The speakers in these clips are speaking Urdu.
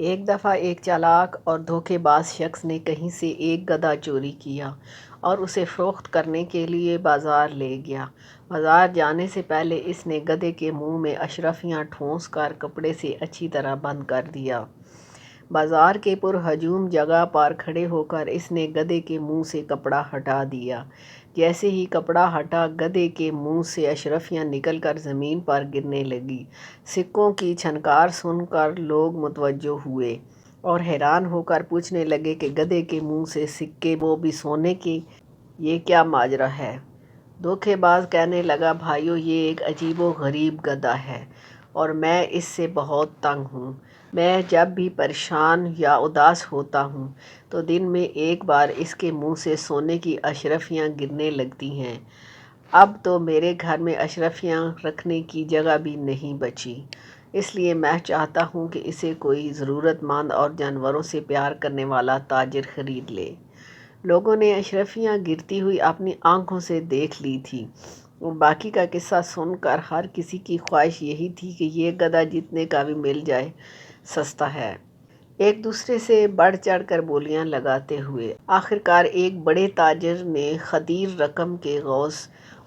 ایک دفعہ ایک چالاک اور دھوکے باز شخص نے کہیں سے ایک گدھا چوری کیا اور اسے فروخت کرنے کے لیے بازار لے گیا۔ بازار جانے سے پہلے اس نے گدھے کے منہ میں اشرفیاں ٹھونس کر کپڑے سے اچھی طرح بند کر دیا۔ بازار کے پرہجوم جگہ پر کھڑے ہو کر اس نے گدھے کے منہ سے کپڑا ہٹا دیا۔ جیسے ہی کپڑا ہٹا، گدھے کے منہ سے اشرفیاں نکل کر زمین پر گرنے لگیں۔ سکوں کی چھنکار سن کر لوگ متوجہ ہوئے اور حیران ہو کر پوچھنے لگے کہ گدھے کے منہ سے سکے، وہ بھی سونے کے، یہ کیا ماجرا ہے؟ دھوکے باز کہنے لگا، بھائیو، یہ ایک عجیب و غریب گدھا ہے اور میں اس سے بہت تنگ ہوں۔ میں جب بھی پریشان یا اداس ہوتا ہوں تو دن میں ایک بار اس کے منہ سے سونے کی اشرفیاں گرنے لگتی ہیں۔ اب تو میرے گھر میں اشرفیاں رکھنے کی جگہ بھی نہیں بچی، اس لیے میں چاہتا ہوں کہ اسے کوئی ضرورت مند اور جانوروں سے پیار کرنے والا تاجر خرید لے۔ لوگوں نے اشرفیاں گرتی ہوئی اپنی آنکھوں سے دیکھ لی تھیں اور باقی کا قصہ سن کر ہر کسی کی خواہش یہی تھی کہ یہ گدھا جتنے کا بھی مل جائے سستا ہے۔ ایک دوسرے سے بڑھ چڑھ کر بولیاں لگاتے ہوئے آخرکار ایک بڑے تاجر نے خدیر رقم کے عوض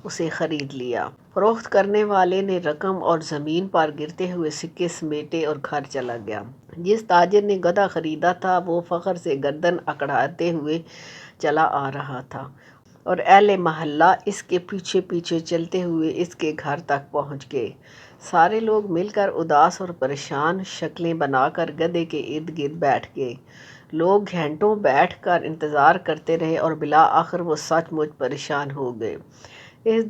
اسے خرید لیا۔ فروخت کرنے والے نے رقم اور زمین پر گرتے ہوئے سکے سمیٹے اور گھر چلا گیا۔ جس تاجر نے گدھا خریدا تھا وہ فخر سے گردن اکڑاتے ہوئے چلا آ رہا تھا اور اہل محلہ اس کے پیچھے پیچھے چلتے ہوئے اس کے گھر تک پہنچ گئے۔ سارے لوگ مل کر اداس اور پریشان شکلیں بنا کر گدھے کے ارد گرد بیٹھ گئے۔ لوگ گھنٹوں بیٹھ کر انتظار کرتے رہے اور بالآخر وہ سچ مچ پریشان ہو گئے۔ اس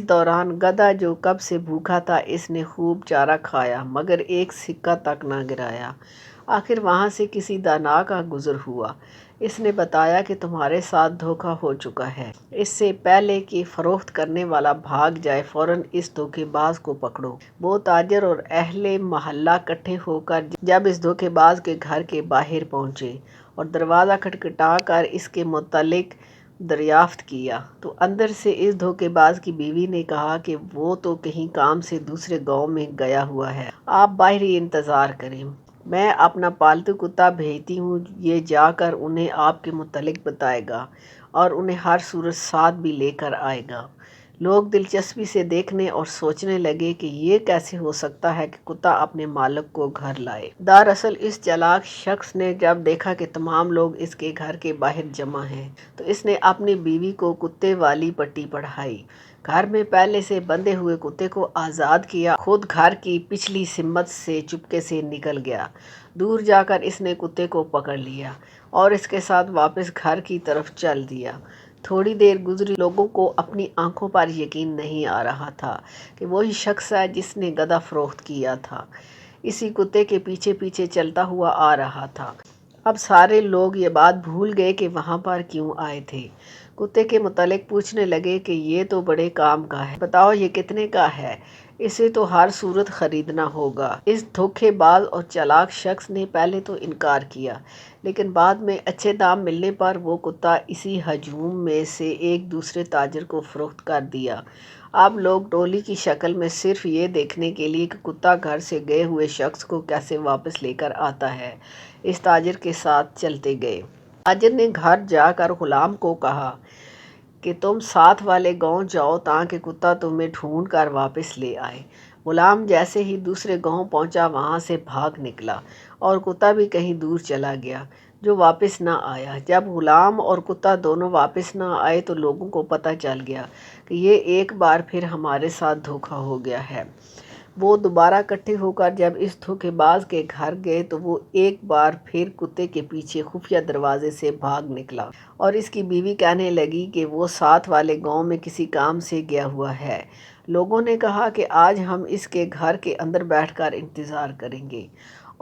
دوران گدھا جو کب سے بھوکا تھا، اس نے خوب چارہ کھایا مگر ایک سکہ تک نہ گرایا۔ آخر وہاں سے کسی دانا کا گزر ہوا۔ اس نے بتایا کہ تمہارے ساتھ دھوکا ہو چکا ہے۔ اس سے پہلے کہ فروخت کرنے والا بھاگ جائے فوراً اس دھوکے باز کو پکڑو۔ وہ تاجر اور اہل محلہ اکٹھے ہو کر جب اس دھوکے باز کے گھر کے باہر پہنچے اور دروازہ کھٹکھٹا کر اس کے متعلق دریافت کیا تو اندر سے اس دھوکے باز کی بیوی نے کہا کہ وہ تو کہیں کام سے دوسرے گاؤں میں گیا ہوا ہے، آپ باہر ہی انتظار کریں، میں اپنا پالتو کتا بھیجتی ہوں، یہ جا کر انہیں آپ کے متعلق بتائے گا اور انہیں ہر صورت ساتھ بھی لے کر آئے گا۔ لوگ دلچسپی سے دیکھنے اور سوچنے لگے کہ یہ کیسے ہو سکتا ہے کہ کتا اپنے مالک کو گھر لائے۔ دراصل اس چالاک شخص نے جب دیکھا کہ تمام لوگ اس کے گھر کے باہر جمع ہیں تو اس نے اپنی بیوی کو کتے والی پٹی پڑھائی، گھر میں پہلے سے بندھے ہوئے کتے کو آزاد کیا، خود گھر کی پچھلی سمت سے چپکے سے نکل گیا۔ دور جا کر اس نے کتے کو پکڑ لیا اور اس کے ساتھ واپس گھر کی طرف چل دیا۔ تھوڑی دیر گزری، لوگوں کو اپنی آنکھوں پر یقین نہیں آ رہا تھا کہ وہی شخص ہے جس نے گدھا فروخت کیا تھا، اسی کتے کے پیچھے پیچھے چلتا ہوا آ رہا تھا۔ اب سارے لوگ یہ بات بھول گئے کہ وہاں پر کیوں آئے تھے۔ کتے کے متعلق پوچھنے لگے کہ یہ تو بڑے کام کا ہے، بتاؤ یہ کتنے کا ہے، اسے تو ہر صورت خریدنا ہوگا۔ اس دھوکے باز اور چالاک شخص نے پہلے تو انکار کیا لیکن بعد میں اچھے دام ملنے پر وہ کتا اسی ہجوم میں سے ایک دوسرے تاجر کو فروخت کر دیا۔ اب لوگ ٹولی کی شکل میں صرف یہ دیکھنے کے لیے کہ کتا گھر سے گئے ہوئے شخص کو کیسے واپس لے کر آتا ہے، اس تاجر کے ساتھ چلتے گئے۔ تاجر نے گھر جا کر غلام کو کہا کہ تم ساتھ والے گاؤں جاؤ تاکہ کتا تمہیں ڈھونڈ کر واپس لے آئے۔ غلام جیسے ہی دوسرے گاؤں پہنچا وہاں سے بھاگ نکلا اور کتا بھی کہیں دور چلا گیا جو واپس نہ آیا۔ جب غلام اور کتا دونوں واپس نہ آئے تو لوگوں کو پتہ چل گیا کہ یہ ایک بار پھر ہمارے ساتھ دھوکا ہو گیا ہے۔ وہ دوبارہ اکٹھے ہو کر جب اس دھوکے باز کے گھر گئے تو وہ ایک بار پھر کتے کے پیچھے خفیہ دروازے سے بھاگ نکلا اور اس کی بیوی کہنے لگی کہ وہ ساتھ والے گاؤں میں کسی کام سے گیا ہوا ہے۔ لوگوں نے کہا کہ آج ہم اس کے گھر کے اندر بیٹھ کر انتظار کریں گے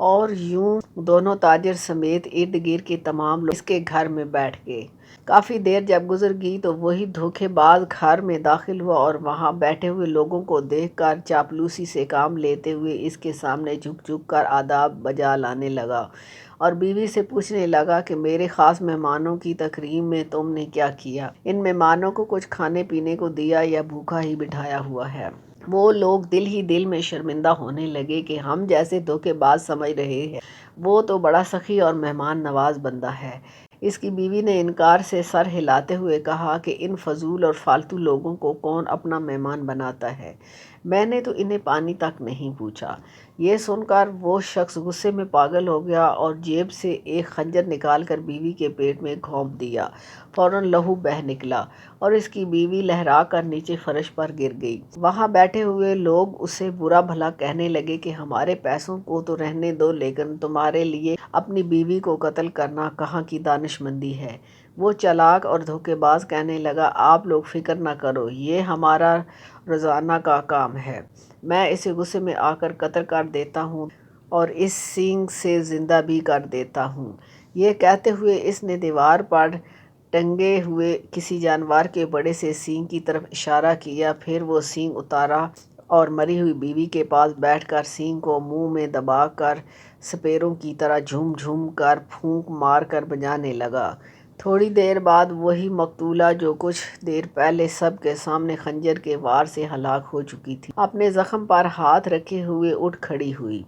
اور یوں دونوں تاجر سمیت ارد گرد کے تمام لوگ اس کے گھر میں بیٹھ گئے۔ کافی دیر جب گزر گئی تو وہی دھوکے باز گھر میں داخل ہوا اور وہاں بیٹھے ہوئے لوگوں کو دیکھ کر چاپلوسی سے کام لیتے ہوئے اس کے سامنے جھک جھک کر آداب بجا لانے لگا اور بیوی سے پوچھنے لگا کہ میرے خاص مہمانوں کی تکریم میں تم نے کیا کیا؟ ان مہمانوں کو کچھ کھانے پینے کو دیا یا بھوکا ہی بٹھایا ہوا ہے؟ وہ لوگ دل ہی دل میں شرمندہ ہونے لگے کہ ہم جیسے دھوکے باز سمجھ رہے ہیں، وہ تو بڑا سخی اور مہمان نواز بندہ ہے۔ اس کی بیوی نے انکار سے سر ہلاتے ہوئے کہا کہ ان فضول اور فالتو لوگوں کو کون اپنا مہمان بناتا ہے؟ میں نے تو انہیں پانی تک نہیں پوچھا۔ یہ سن کر وہ شخص غصے میں پاگل ہو گیا اور جیب سے ایک خنجر نکال کر بیوی کے پیٹ میں گھونپ دیا۔ فوراً لہو بہہ نکلا اور اس کی بیوی لہرا کر نیچے فرش پر گر گئی۔ وہاں بیٹھے ہوئے لوگ اسے برا بھلا کہنے لگے کہ ہمارے پیسوں کو تو رہنے دو، لیکن تمہارے لیے اپنی بیوی کو قتل کرنا کہاں کی دانش مندی ہے؟ وہ چالاک اور دھوکے باز کہنے لگا، آپ لوگ فکر نہ کرو، یہ ہمارا روزانہ کا کام ہے۔ میں اسے غصے میں آ کر قتل کر دیتا ہوں اور اس سینگ سے زندہ بھی کر دیتا ہوں۔ یہ کہتے ہوئے اس نے دیوار پر ٹنگے ہوئے کسی جانور کے بڑے سے سینگ کی طرف اشارہ کیا۔ پھر وہ سینگ اتارا اور مری ہوئی بیوی کے پاس بیٹھ کر سینگ کو منہ میں دبا کر سپیروں کی طرح جھوم جھوم کر پھونک مار کر بجانے لگا۔ تھوڑی دیر بعد وہی مقتولہ جو کچھ دیر پہلے سب کے سامنے خنجر کے وار سے ہلاک ہو چکی تھی، اپنے زخم پر ہاتھ رکھے ہوئے اٹھ کھڑی ہوئی۔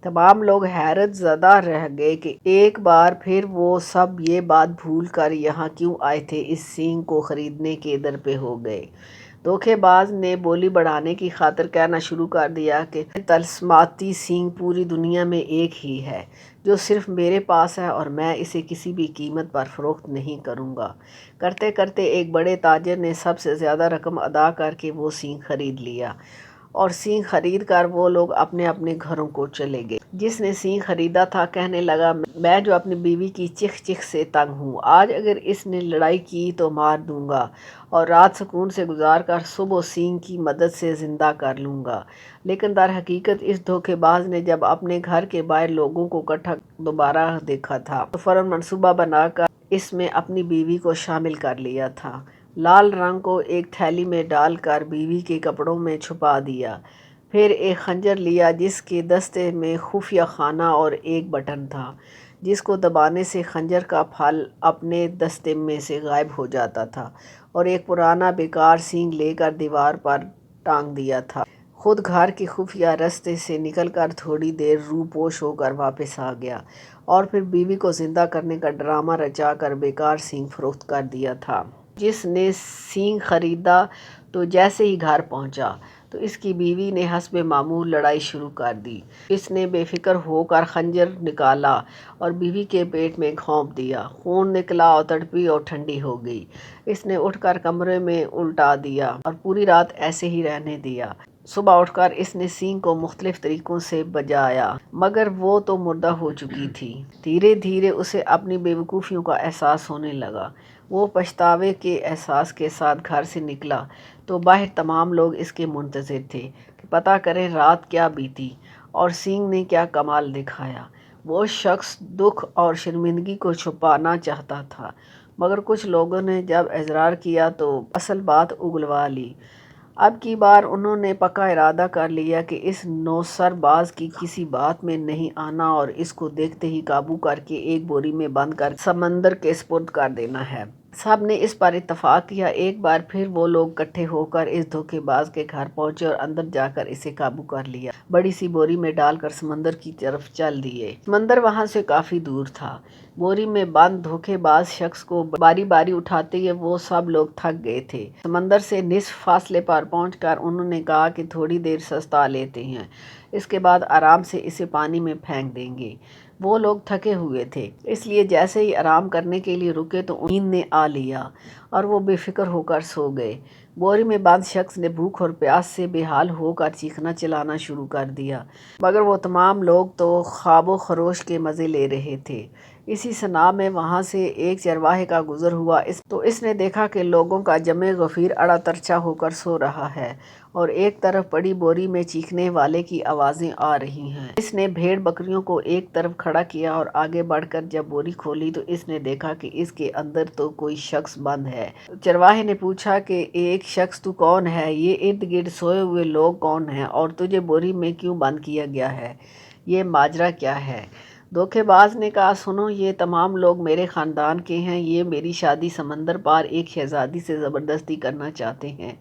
تمام لوگ حیرت زدہ رہ گئے کہ ایک بار پھر وہ سب یہ بات بھول کر یہاں کیوں آئے تھے، اس سینگ کو خریدنے کے در پہ ہو گئے۔ دھوکے باز نے بولی بڑھانے کی خاطر کہنا شروع کر دیا کہ طلسماتی سینگ پوری دنیا میں ایک ہی ہے جو صرف میرے پاس ہے اور میں اسے کسی بھی قیمت پر فروخت نہیں کروں گا۔ کرتے کرتے ایک بڑے تاجر نے سب سے زیادہ رقم ادا کر کے وہ سینگ خرید لیا اور سینگ خرید کر وہ لوگ اپنے اپنے گھروں کو چلے گئے۔ جس نے سینگ خریدا تھا کہنے لگا، میں جو اپنی بیوی کی چیخ چیخ سے تنگ ہوں، آج اگر اس نے لڑائی کی تو مار دوں گا اور رات سکون سے گزار کر صبح سینگ کی مدد سے زندہ کر لوں گا۔ لیکن در حقیقت اس دھوکے باز نے جب اپنے گھر کے باہر لوگوں کو اکٹھا دوبارہ دیکھا تھا تو فوراً منصوبہ بنا کر اس میں اپنی بیوی کو شامل کر لیا تھا۔ لال رنگ کو ایک تھیلی میں ڈال کر بیوی کے کپڑوں میں چھپا دیا۔ پھر ایک خنجر لیا جس کے دستے میں خفیہ خانہ اور ایک بٹن تھا جس کو دبانے سے خنجر کا پھل اپنے دستے میں سے غائب ہو جاتا تھا، اور ایک پرانا بیکار سینگ لے کر دیوار پر ٹانگ دیا تھا۔ خود گھر کے خفیہ رستے سے نکل کر تھوڑی دیر روپوش ہو کر واپس آ گیا اور پھر بیوی کو زندہ کرنے کا ڈرامہ رچا کر بیکار سینگ فروخت کر دیا تھا۔ جس نے سینگ خریدا تو جیسے ہی گھر پہنچا تو اس کی بیوی نے حسب معمول لڑائی شروع کر دی۔ اس نے بے فکر ہو کر خنجر نکالا اور بیوی کے پیٹ میں گھونپ دیا۔ خون نکلا اور تڑپی اور ٹھنڈی ہو گئی۔ اس نے اٹھ کر کمرے میں الٹا دیا اور پوری رات ایسے ہی رہنے دیا۔ صبح اٹھ کر اس نے سینگ کو مختلف طریقوں سے بجایا مگر وہ تو مردہ ہو چکی تھی۔ دھیرے دھیرے اسے اپنی بے وقوفیوں کا احساس ہونے لگا۔ وہ پچھتاوے کے احساس کے ساتھ گھر سے نکلا تو باہر تمام لوگ اس کے منتظر تھے کہ پتہ کریں رات کیا بیتی اور سینگ نے کیا کمال دکھایا۔ وہ شخص دکھ اور شرمندگی کو چھپانا چاہتا تھا مگر کچھ لوگوں نے جب اصرار کیا تو اصل بات اگلوا لی۔ اب کی بار انہوں نے پکا ارادہ کر لیا کہ اس نوسر باز کی کسی بات میں نہیں آنا اور اس کو دیکھتے ہی قابو کر کے ایک بوری میں بند کر سمندر کے سپرد کر دینا ہے۔ سب نے اس پر اتفاق کیا۔ ایک بار پھر وہ لوگ اکٹھے ہو کر اس دھوکے باز کے گھر پہنچے اور اندر جا کر اسے قابو کر لیا۔ بڑی سی بوری میں ڈال کر سمندر کی طرف چل دیے۔ سمندر وہاں سے کافی دور تھا۔ بوری میں بند دھوکے باز شخص کو باری باری اٹھاتے ہوئے وہ سب لوگ تھک گئے تھے۔ سمندر سے نصف فاصلے پر پہنچ کر انہوں نے کہا کہ تھوڑی دیر سستا لیتے ہیں، اس کے بعد آرام سے اسے پانی میں پھینک دیں گے۔ وہ لوگ تھکے ہوئے تھے اس لیے جیسے ہی آرام کرنے کے لیے رکے تو نیند نے آ لیا اور وہ بے فکر ہو کر سو گئے۔ بوری میں بند شخص نے بھوک اور پیاس سے بے حال ہو کر چیخنا چلانا شروع کر دیا مگر وہ تمام لوگ تو خواب و خروش کے مزے لے رہے تھے۔ اسی صنع میں وہاں سے ایک چرواہے کا گزر ہوا تو اس نے دیکھا کہ لوگوں کا جمع غفیر اڑا ترچھا ہو کر سو رہا ہے اور ایک طرف پڑی بوری میں چیخنے والے کی آوازیں آ رہی ہیں۔ اس نے بھیڑ بکریوں کو ایک طرف کھڑا کیا اور آگے بڑھ کر جب بوری کھولی تو اس نے دیکھا کہ اس کے اندر تو کوئی شخص بند ہے۔ چرواہے نے پوچھا کہ ایک شخص تو کون ہے؟ یہ ارد گرد سوئے ہوئے لوگ کون ہیں اور تجھے بوری میں کیوں بند کیا گیا ہے؟ یہ ماجرا کیا ہے؟ دھوکے باز نے کہا، سنو، یہ تمام لوگ میرے خاندان کے ہیں۔ یہ میری شادی سمندر پار ایک شہزادی سے زبردستی کرنا چاہتے ہیں۔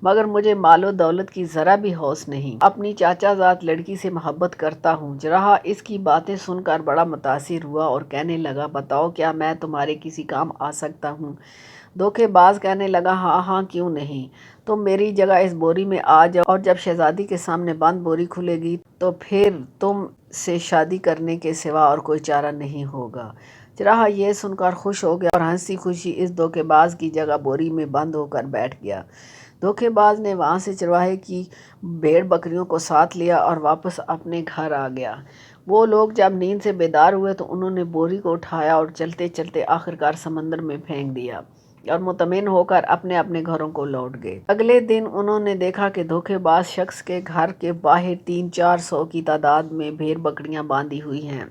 مگر مجھے مال و دولت کی ذرا بھی ہوس نہیں، اپنی چاچا زاد لڑکی سے محبت کرتا ہوں۔ جرحا اس کی باتیں سن کر بڑا متاثر ہوا اور کہنے لگا بتاؤ کیا میں تمہارے کسی کام آ سکتا ہوں؟ دھوکے باز کہنے لگا ہاں ہاں کیوں نہیں، تم میری جگہ اس بوری میں آ جاؤ اور جب شہزادی کے سامنے بند بوری کھلے گی تو پھر تم سے شادی کرنے کے سوا اور کوئی چارہ نہیں ہوگا۔ جرحا یہ سن کر خوش ہو گیا اور ہنسی خوشی اس دھوکے باز کی جگہ بوری میں بند ہو کر بیٹھ گیا۔ دھوکے باز نے وہاں سے چرواہے کی بھیڑ بکریوں کو ساتھ لیا اور واپس اپنے گھر آ گیا۔ وہ لوگ جب نیند سے بیدار ہوئے تو انہوں نے بوری کو اٹھایا اور چلتے چلتے آخرکار سمندر میں پھینک دیا اور مطمئن ہو کر اپنے اپنے گھروں کو لوٹ گئے۔ اگلے دن انہوں نے دیکھا کہ دھوکے باز شخص کے گھر کے باہر 300-400 کی تعداد میں بھیڑ بکریاں باندھی ہوئی ہیں۔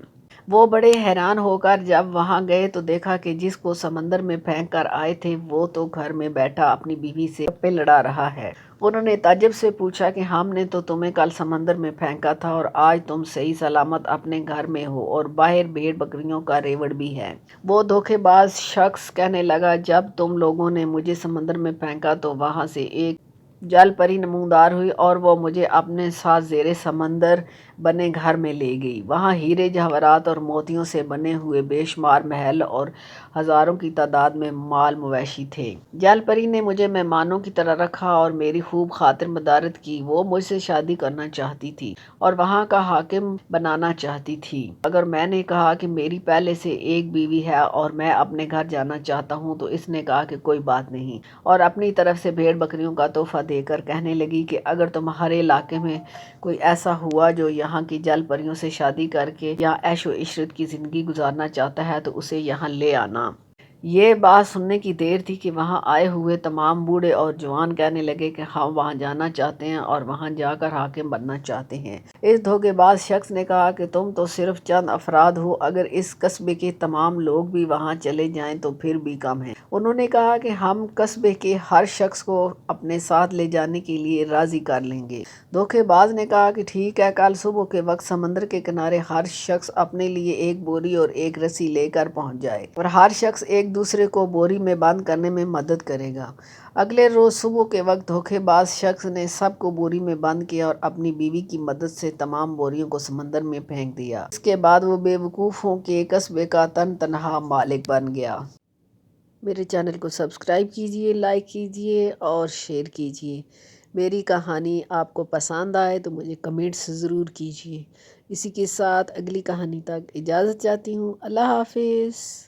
وہ بڑے حیران ہو کر جب وہاں گئے تو دیکھا کہ جس کو سمندر میں پھینک کر آئے تھے وہ تو گھر میں بیٹھا اپنی بیوی سے گپیں لڑا رہا ہے۔ انہوں نے تعجب سے پوچھا کہ ہم نے تو تمہیں کل سمندر میں پھینکا تھا اور آج تم صحیح سلامت اپنے گھر میں ہو اور باہر بھیڑ بکریوں کا ریوڑ بھی ہے۔ وہ دھوکے باز شخص کہنے لگا جب تم لوگوں نے مجھے سمندر میں پھینکا تو وہاں سے ایک جل پری نمودار ہوئی اور وہ مجھے اپنے ساتھ زیر سمندر بنے گھر میں لے گئی۔ وہاں ہیرے جواہرات اور موتیوں سے بنے ہوئے بے شمار محل اور ہزاروں کی تعداد میں مال مویشی تھے۔ جل پری نے مجھے مہمانوں کی طرح رکھا اور میری خوب خاطر مدارت کی۔ وہ مجھ سے شادی کرنا چاہتی تھی اور وہاں کا حاکم بنانا چاہتی تھی، مگر میں نے کہا کہ میری پہلے سے ایک بیوی ہے اور میں اپنے گھر جانا چاہتا ہوں تو اس نے کہا کہ کوئی بات نہیں، اور اپنی طرف سے بھیڑ بکریوں کا تحفہ دے کر کہنے لگی کہ اگر تمہارے علاقے میں کوئی ایسا ہوا جو یہاں کی جل پریوں سے شادی کر کے یہاں عیش و عشرت کی زندگی گزارنا چاہتا ہے تو اسے یہاں لے آنا۔ یہ بات سننے کی دیر تھی کہ وہاں آئے ہوئے تمام بوڑھے اور جوان کہنے لگے کہ ہم وہاں جانا چاہتے ہیں اور وہاں جا کر حاکم بننا چاہتے ہیں۔ اس دھوکے باز شخص نے کہا کہ تم تو صرف چند افراد ہو، اگر اس قصبے کے تمام لوگ بھی وہاں چلے جائیں تو پھر بھی کم ہیں۔ انہوں نے کہا کہ ہم قصبے کے ہر شخص کو اپنے ساتھ لے جانے کے لیے راضی کر لیں گے۔ دھوکے باز نے کہا کہ ٹھیک ہے، کل صبح کے وقت سمندر کے کنارے ہر شخص اپنے لیے ایک بوری اور ایک رسی لے کر پہنچ جائے اور ہر شخص ایک دوسرے کو بوری میں بند کرنے میں مدد کرے گا۔ اگلے روز صبح کے وقت دھوکے باز شخص نے سب کو بوری میں بند کیا اور اپنی بیوی کی مدد سے تمام بوریوں کو سمندر میں پھینک دیا۔ اس کے بعد وہ بے وقوفوں کے قصبے کا تنہا مالک بن گیا۔ میرے چینل کو سبسکرائب کیجئے، لائک کیجئے اور شیئر کیجئے۔ میری کہانی آپ کو پسند آئے تو مجھے کمنٹس ضرور کیجئے۔ اسی کے ساتھ اگلی کہانی تک اجازت چاہتی ہوں۔ اللہ حافظ۔